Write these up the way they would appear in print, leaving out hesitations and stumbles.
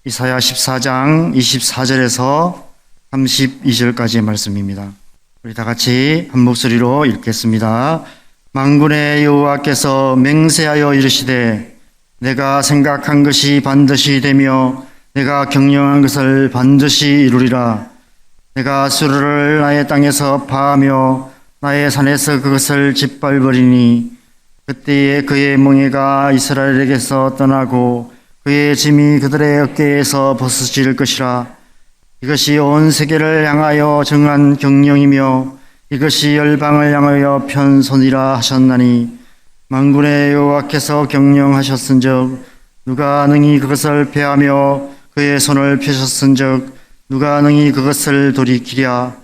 이사야 14장 24절에서 32절까지의 말씀입니다. 우리 다 같이 한 목소리로 읽겠습니다. 만군의 여호와께서 맹세하여 이르시되 내가 생각한 것이 반드시 되며 내가 경영한 것을 반드시 이루리라. 내가 수르를 나의 땅에서 파하며 나의 산에서 그것을 짓밟으리니 그때에 그의 멍에가 이스라엘에게서 떠나고 그의 짐이 그들의 어깨에서 벗어질 것이라. 이것이 온 세계를 향하여 정한 경령이며 이것이 열방을 향하여 편손이라 하셨나니 만군의 여호와께서 경영하셨은즉 누가 능히 그것을 패하며 그의 손을 펴셨은즉 누가 능히 그것을 돌이키랴.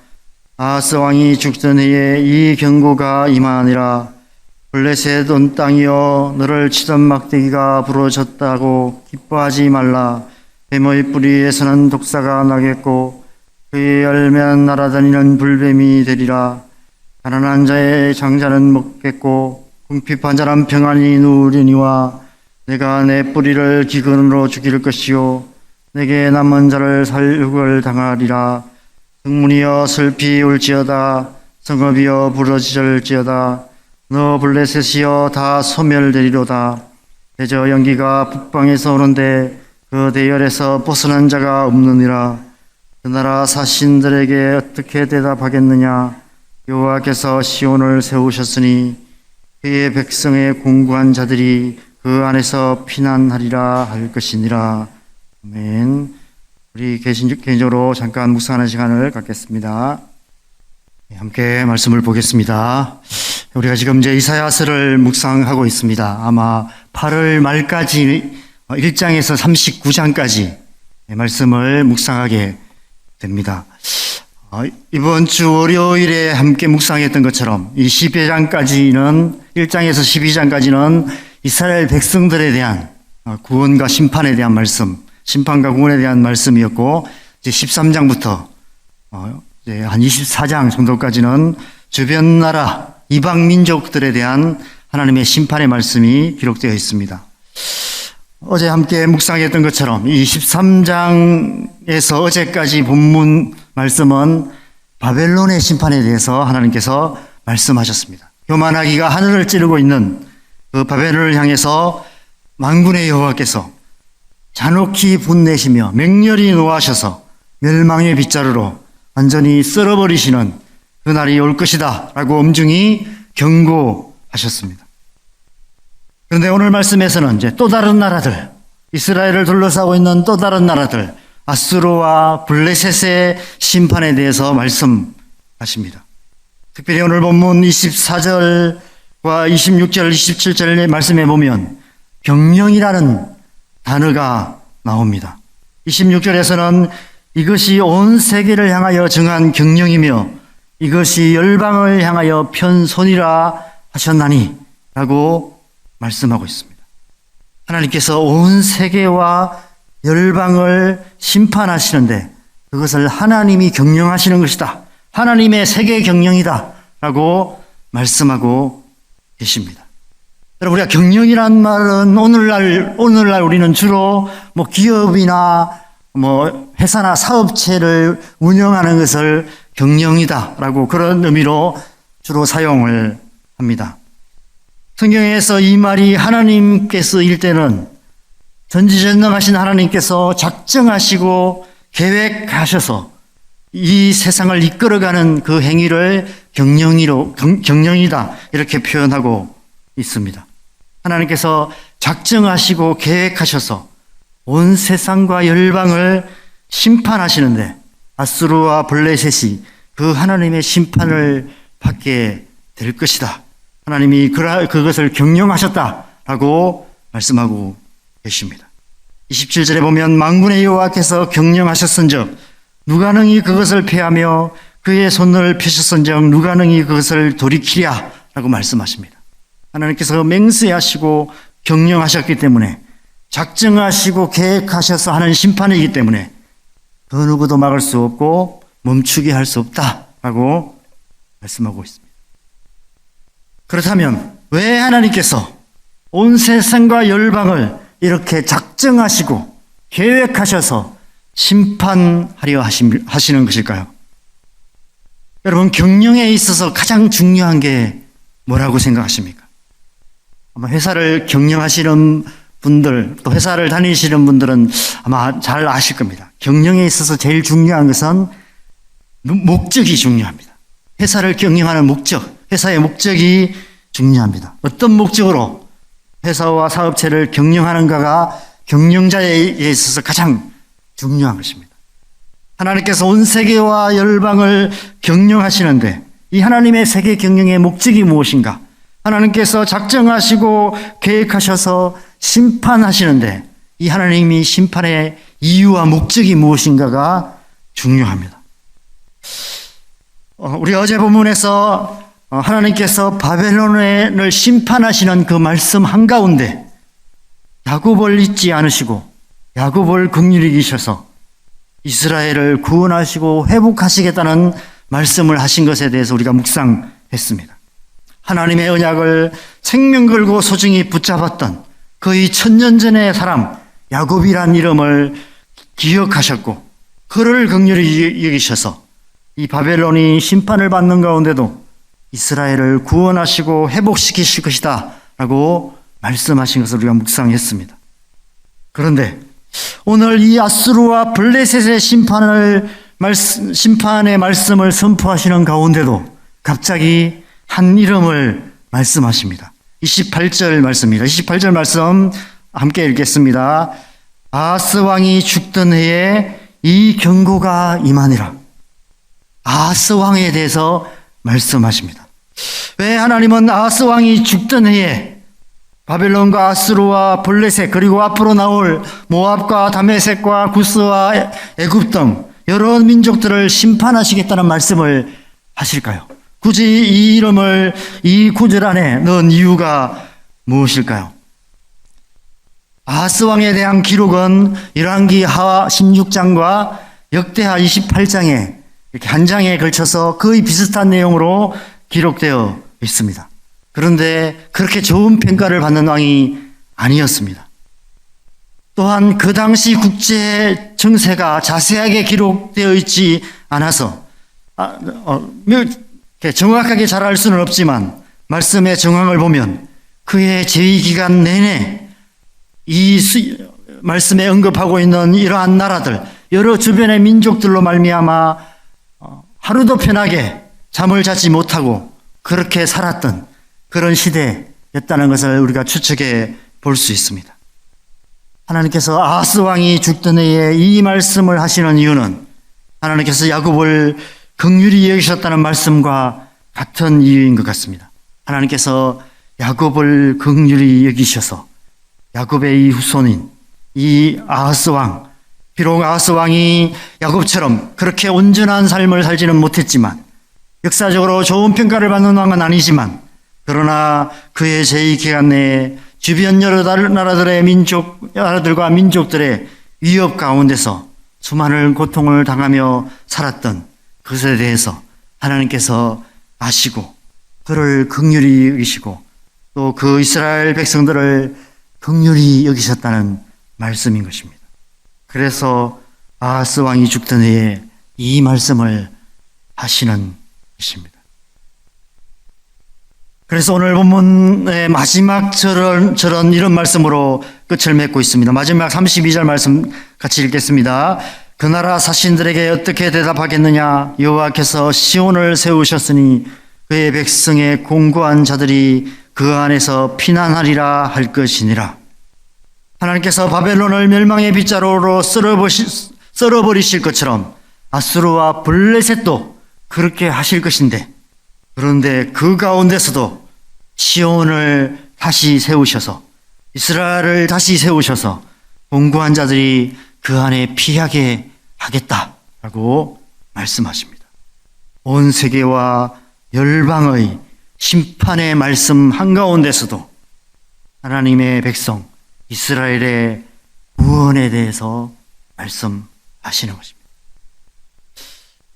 아하스 왕이 죽던 해에 이 경고가 임하니라. 블레셋 온 땅이여 너를 치던 막대기가 부러졌다고 기뻐하지 말라. 뱀의 뿌리에서는 독사가 나겠고 그의 열매는 날아다니는 불뱀이 되리라. 가난한 자의 장자는 먹겠고 궁핍한 자는 평안히 누우려니와 내가 내 뿌리를 기근으로 죽일 것이요 내게 남은 자를 살육을 당하리라. 성문이여 슬피 울지어다. 성읍이여 부러질지어다. 너 블레셋이여 다 소멸되리로다. 대저 연기가 북방에서 오는데 그 대열에서 벗어난 자가 없느니라. 그 나라 사신들에게 어떻게 대답하겠느냐. 여호와께서 시온을 세우셨으니 그의 백성의 공고한 자들이 그 안에서 피난하리라 할 것이니라. 아멘. 우리 개인적으로 잠깐 묵상하는 시간을 갖겠습니다. 함께 말씀을 보겠습니다. 우리가 지금 이제 이사야서를 묵상하고 있습니다. 아마 8월 말까지 1장에서 39장까지 말씀을 묵상하게 됩니다. 이번 주 월요일에 함께 묵상했던 것처럼 이 12장까지는 1장에서 12장까지는 이스라엘 백성들에 대한 구원과 심판에 대한 말씀, 심판과 구원에 대한 말씀이었고 이제 13장부터 이제 한 24장 정도까지는 주변 나라 이방 민족들에 대한 하나님의 심판의 말씀이 기록되어 있습니다. 어제 함께 묵상했던 것처럼 이 13장에서 어제까지 본문 말씀은 바벨론의 심판에 대해서 하나님께서 말씀하셨습니다. 교만하기가 하늘을 찌르고 있는 그 바벨론을 향해서 만군의 여호와께서 잔혹히 분내시며 맹렬히 노하셔서 멸망의 빗자루로 완전히 쓸어버리시는 그날이 올 것이다 라고 엄중히 경고하셨습니다. 그런데 오늘 말씀에서는 이제 또 다른 나라들, 이스라엘을 둘러싸고 있는 또 다른 나라들, 아수르와 블레셋의 심판에 대해서 말씀하십니다. 특별히 오늘 본문 24절과 26절, 27절의 말씀에 보면 경령이라는 단어가 나옵니다. 26절에서는 이것이 온 세계를 향하여 정한 경령이며 이것이 열방을 향하여 편손이라 하셨나니 라고 말씀하고 있습니다. 하나님께서 온 세계와 열방을 심판하시는데 그것을 하나님이 경영하시는 것이다. 하나님의 세계 경영이다 라고 말씀하고 계십니다. 여러분, 우리가 경영이란 말은 오늘날 우리는 주로 기업이나 회사나 사업체를 운영하는 것을 경영이다라고 그런 의미로 주로 사용을 합니다. 성경에서 이 말이 하나님께서 일 때는 전지전능하신 하나님께서 작정하시고 계획하셔서 이 세상을 이끌어가는 그 행위를 경영이다 이렇게 표현하고 있습니다. 하나님께서 작정하시고 계획하셔서 온 세상과 열방을 심판하시는데 아수르와 블레셋이 그 하나님의 심판을 받게 될 것이다. 하나님이 그것을 경영하셨다라고 말씀하고 계십니다. 27절에 보면 만군의 여호와께서 경영하셨은즉 누가 능히 그것을 패하며 그의 손을 펴셨은즉 누가 능히 그것을 돌이키랴 라고 말씀하십니다. 하나님께서 맹세하시고 경영하셨기 때문에 작정하시고 계획하셔서 하는 심판이기 때문에 그 누구도 막을 수 없고 멈추게 할 수 없다라고 말씀하고 있습니다. 그렇다면 왜 하나님께서 온 세상과 열방을 이렇게 작정하시고 계획하셔서 심판하려 하시는 것일까요? 여러분, 경영에 있어서 가장 중요한 게 뭐라고 생각하십니까? 아마 회사를 경영하시는 분들, 또 회사를 다니시는 분들은 아마 잘 아실 겁니다. 경영에 있어서 제일 중요한 것은 목적이 중요합니다. 회사를 경영하는 목적, 회사의 목적이 중요합니다. 어떤 목적으로 회사와 사업체를 경영하는가가 경영자에 있어서 가장 중요한 것입니다. 하나님께서 온 세계와 열방을 경영하시는데 이 하나님의 세계 경영의 목적이 무엇인가? 하나님께서 작정하시고 계획하셔서 심판하시는데 이 하나님이 심판의 이유와 목적이 무엇인가가 중요합니다. 우리 어제 본문에서 하나님께서 바벨론을 심판하시는 그 말씀 한가운데 야곱을 잊지 않으시고 야곱을 긍휼히 여기셔서 이스라엘을 구원하시고 회복하시겠다는 말씀을 하신 것에 대해서 우리가 묵상했습니다. 하나님의 언약을 생명 걸고 소중히 붙잡았던 거의 1000년 전의 사람 야곱이란 이름을 기억하셨고 그를 긍휼히 여기셔서 이 바벨론이 심판을 받는 가운데도 이스라엘을 구원하시고 회복시키실 것이다 라고 말씀하신 것을 우리가 묵상했습니다. 그런데 오늘 이 아수르와 블레셋의 심판의 말씀을 선포하시는 가운데도 갑자기 한 이름을 말씀하십니다. 28절 말씀입니다. 28절 말씀 함께 읽겠습니다. 아하스 왕이 죽던 해에 이 경고가 임하니라. 아하스 왕에 대해서 말씀하십니다. 왜 하나님은 아하스 왕이 죽던 해에 바벨론과 아수르와 블레셋 그리고 앞으로 나올 모압과 다메섹과 구스와 애굽 등 여러 민족들을 심판하시겠다는 말씀을 하실까요? 굳이 이 이름을 이 구절 안에 넣은 이유가 무엇일까요? 아하스 왕에 대한 기록은 열왕기 하 16장과 역대하 28장에 이렇게 한 장에 걸쳐서 거의 비슷한 내용으로 기록되어 있습니다. 그런데 그렇게 좋은 평가를 받는 왕이 아니었습니다. 또한 그 당시 국제 정세가 자세하게 기록되어 있지 않아서 정확하게 잘 알 수는 없지만 말씀의 정황을 보면 그의 재위기간 내내 이 말씀에 언급하고 있는 이러한 나라들 여러 주변의 민족들로 말미암아 하루도 편하게 잠을 자지 못하고 그렇게 살았던 그런 시대였다는 것을 우리가 추측해 볼 수 있습니다. 하나님께서 아하스 왕이 죽던 해에 이 말씀을 하시는 이유는 하나님께서 야곱을 긍휼히 여기셨다는 말씀과 같은 이유인 것 같습니다. 하나님께서 야곱을 긍휼히 여기셔서 야곱의 이 후손인 이 아하스 왕, 비록 아하스 왕이 야곱처럼 그렇게 온전한 삶을 살지는 못했지만 역사적으로 좋은 평가를 받는 왕은 아니지만 그러나 그의 재위 기간 내에 주변 여러 나라들의 나라들과 민족들의 위협 가운데서 수많은 고통을 당하며 살았던 그것에 대해서 하나님께서 아시고 그를 긍휼히 여기시고 또 그 이스라엘 백성들을 긍휼히 여기셨다는 말씀인 것입니다. 그래서 아하스 왕이 죽던 해에 이 말씀을 하시는 것입니다. 그래서 오늘 본문의 마지막 절은 이런 말씀으로 끝을 맺고 있습니다. 마지막 32절 말씀 같이 읽겠습니다. 그 나라 사신들에게 어떻게 대답하겠느냐? 여호와께서 시온을 세우셨으니 그의 백성의 공고한 자들이 그 안에서 피난하리라 할 것이니라. 하나님께서 바벨론을 멸망의 빗자루로 썰어버리실 것처럼 아수르와 블레셋도 그렇게 하실 것인데 그런데 그 가운데서도 시온을 다시 세우셔서 이스라엘을 다시 세우셔서 공고한 자들이 그 안에 피하게 하겠다라고 말씀하십니다. 온 세계와 열방의 심판의 말씀 한가운데서도 하나님의 백성 이스라엘의 구원에 대해서 말씀하시는 것입니다.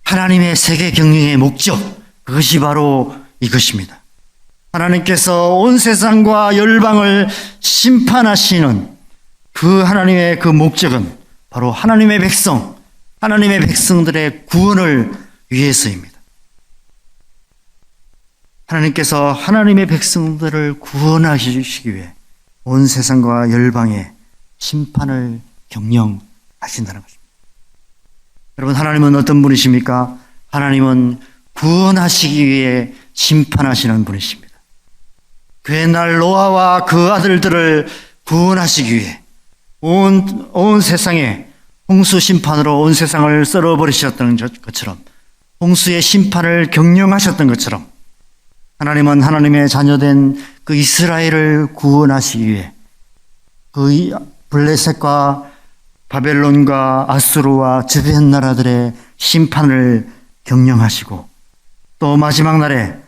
하나님의 세계 경영의 목적, 그것이 바로 이것입니다. 하나님께서 온 세상과 열방을 심판하시는 그 하나님의 그 목적은 바로 하나님의 백성들의 구원을 위해서입니다. 하나님께서 하나님의 백성들을 구원하시기 위해 온 세상과 열방에 심판을 경영하신다는 것입니다. 여러분, 하나님은 어떤 분이십니까? 하나님은 구원하시기 위해 심판하시는 분이십니다. 그의 날 노아와 그 아들들을 구원하시기 위해 온 세상에 홍수 심판으로 온 세상을 썰어버리셨던 것처럼, 홍수의 심판을 경영하셨던 것처럼, 하나님은 하나님의 자녀된 그 이스라엘을 구원하시기 위해 그 블레셋과 바벨론과 아수르와 주변 나라들의 심판을 경영하시고, 또 마지막 날에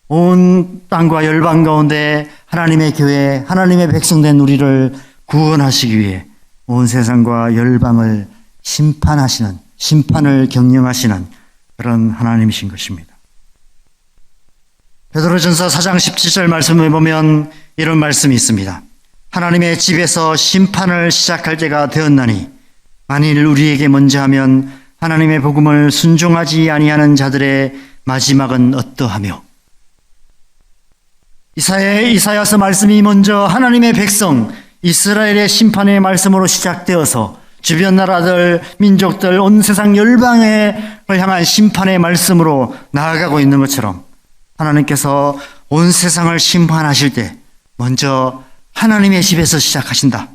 온 땅과 열방 가운데 하나님의 교회, 하나님의 백성된 우리를 구원하시기 위해 온 세상과 열방을 심판을 경영하시는 그런 하나님이신 것입니다. 베드로전서 4장 17절 말씀을 보면 이런 말씀이 있습니다. 하나님의 집에서 심판을 시작할 때가 되었나니 만일 우리에게 먼저 하면 하나님의 복음을 순종하지 아니하는 자들의 마지막은 어떠하며. 이사야서 말씀이 먼저 하나님의 백성 이스라엘의 심판의 말씀으로 시작되어서 주변 나라들, 민족들, 온 세상 열방을 향한 심판의 말씀으로 나아가고 있는 것처럼, 하나님께서 온 세상을 심판하실 때 먼저 하나님의 집에서 시작하신다.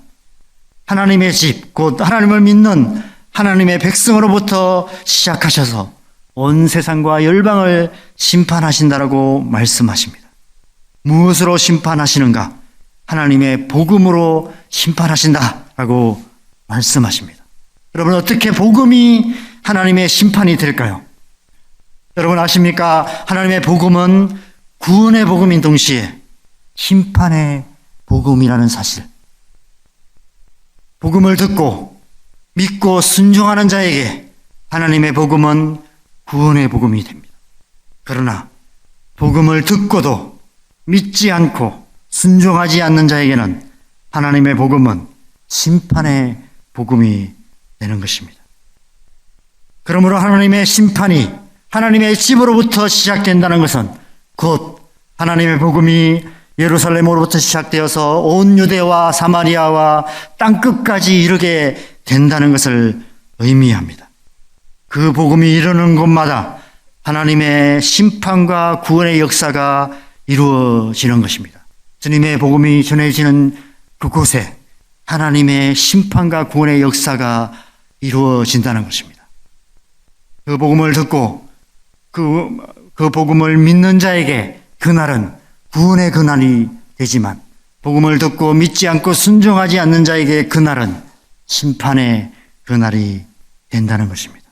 하나님의 집, 곧 하나님을 믿는 하나님의 백성으로부터 시작하셔서 온 세상과 열방을 심판하신다라고 말씀하십니다. 무엇으로 심판하시는가? 하나님의 복음으로 심판하신다라고 말씀하십니다. 여러분, 어떻게 복음이 하나님의 심판이 될까요? 여러분 아십니까? 하나님의 복음은 구원의 복음인 동시에 심판의 복음이라는 사실. 복음을 듣고 믿고 순종하는 자에게 하나님의 복음은 구원의 복음이 됩니다. 그러나 복음을 듣고도 믿지 않고 순종하지 않는 자에게는 하나님의 복음은 심판의 복음이 되는 것입니다. 그러므로 하나님의 심판이 하나님의 집으로부터 시작된다는 것은 곧 하나님의 복음이 예루살렘으로부터 시작되어서 온 유대와 사마리아와 땅끝까지 이르게 된다는 것을 의미합니다. 그 복음이 이르는 곳마다 하나님의 심판과 구원의 역사가 이루어지는 것입니다. 주님의 복음이 전해지는 그곳에 하나님의 심판과 구원의 역사가 이루어진다는 것입니다. 그 복음을 듣고 그 복음을 믿는 자에게 그날은 구원의 그날이 되지만, 복음을 듣고 믿지 않고 순종하지 않는 자에게 그날은 심판의 그날이 된다는 것입니다.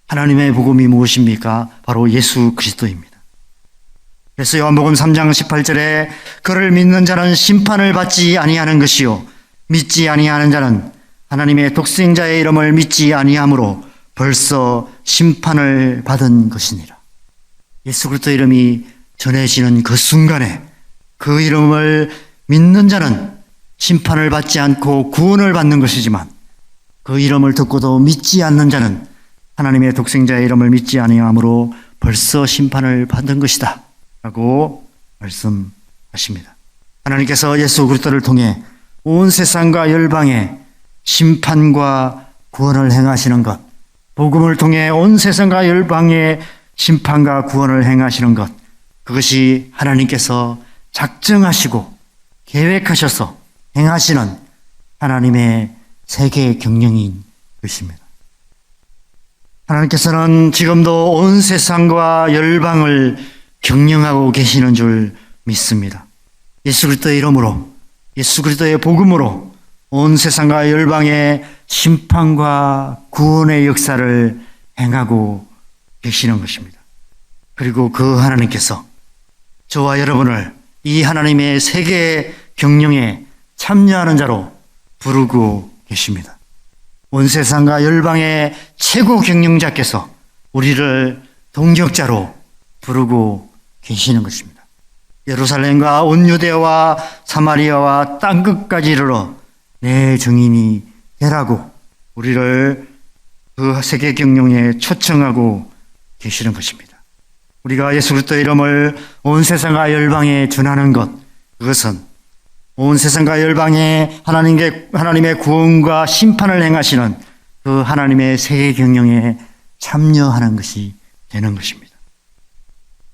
하나님의 복음이 무엇입니까? 바로 예수 그리스도입니다. 그래서 요한복음 3장 18절에 그를 믿는 자는 심판을 받지 아니하는 것이요 믿지 아니하는 자는 하나님의 독생자의 이름을 믿지 아니함으로 벌써 심판을 받은 것이니라. 예수 그리스도 이름이 전해지는 그 순간에 그 이름을 믿는 자는 심판을 받지 않고 구원을 받는 것이지만, 그 이름을 듣고도 믿지 않는 자는 하나님의 독생자의 이름을 믿지 아니함으로 벌써 심판을 받은 것이다 라고 말씀하십니다. 하나님께서 예수 그리스도를 통해 온 세상과 열방에 심판과 구원을 행하시는 것, 복음을 통해 온 세상과 열방에 심판과 구원을 행하시는 것, 그것이 하나님께서 작정하시고 계획하셔서 행하시는 하나님의 세계 경영인 것입니다. 하나님께서는 지금도 온 세상과 열방을 경영하고 계시는 줄 믿습니다. 예수 그리스도의 이름으로, 예수 그리스도의 복음으로 온 세상과 열방의 심판과 구원의 역사를 행하고 계시는 것입니다. 그리고 그 하나님께서 저와 여러분을 이 하나님의 세계 경영에 참여하는 자로 부르고 계십니다. 온 세상과 열방의 최고 경영자께서 우리를 동역자로 부르고 계시는 것입니다. 예루살렘과 온 유대와 사마리아와 땅끝까지 이르러 내 증인이 되라고 우리를 그 세계 경영에 초청하고 계시는 것입니다. 우리가 예수 그리스도의 이름을 온 세상과 열방에 전하는 것, 그것은 온 세상과 열방에 하나님의 구원과 심판을 행하시는 그 하나님의 세계 경영에 참여하는 것이 되는 것입니다.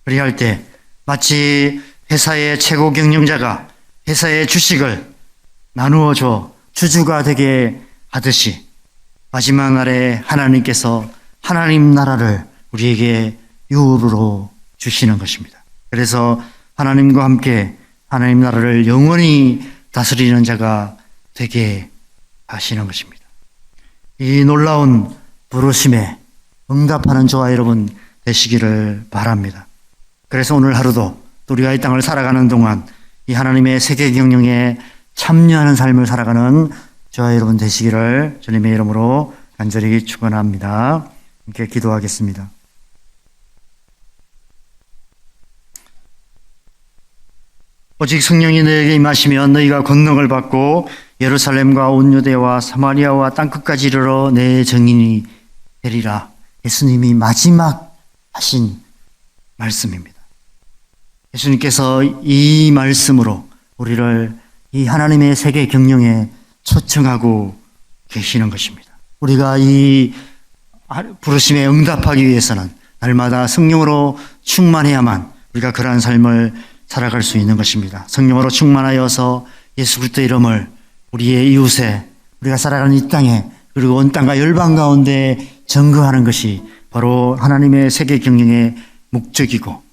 그리할 때 마치 회사의 최고 경영자가 회사의 주식을 나누어 줘 주주가 되게 하듯이 마지막 날에 하나님께서 하나님 나라를 우리에게 유업으로 주시는 것입니다. 그래서 하나님과 함께 하나님 나라를 영원히 다스리는 자가 되게 하시는 것입니다. 이 놀라운 부르심에 응답하는 저와 여러분 되시기를 바랍니다. 그래서 오늘 하루도 우리가 이 땅을 살아가는 동안 이 하나님의 세계 경영에 참여하는 삶을 살아가는 저와 여러분 되시기를 주님의 이름으로 간절히 축원합니다. 함께 기도하겠습니다. 오직 성령이 너에게 임하시면 너희가 권능을 받고 예루살렘과 온 유대와 사마리아와 땅끝까지 이르러 내 증인이 되리라. 예수님이 마지막 하신 말씀입니다. 예수님께서 이 말씀으로 우리를 이 하나님의 세계 경영에 초청하고 계시는 것입니다. 우리가 이 부르심에 응답하기 위해서는 날마다 성령으로 충만해야만 우리가 그러한 삶을 살아갈 수 있는 것입니다. 성령으로 충만하여서 예수 그리스도의 이름을 우리의 이웃에 우리가 살아가는 이 땅에 그리고 온 땅과 열방 가운데 증거하는 것이 바로 하나님의 세계 경영의 목적이고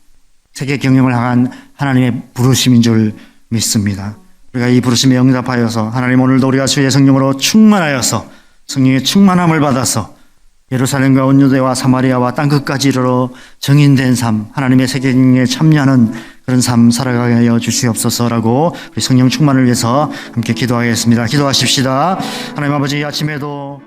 세계 경영을 향한 하나님의 부르심인 줄 믿습니다. 우리가 이 부르심에 응답하여서 하나님 오늘도 우리가 주의 성령으로 충만하여서 성령의 충만함을 받아서 예루살렘과 온 유대와 사마리아와 땅끝까지 이르러 정인된 삶, 하나님의 세계 경영에 참여하는 그런 삶 살아가게 하여 주시옵소서라고 우리 성령 충만을 위해서 함께 기도하겠습니다. 기도하십시다. 하나님 아버지, 이 아침에도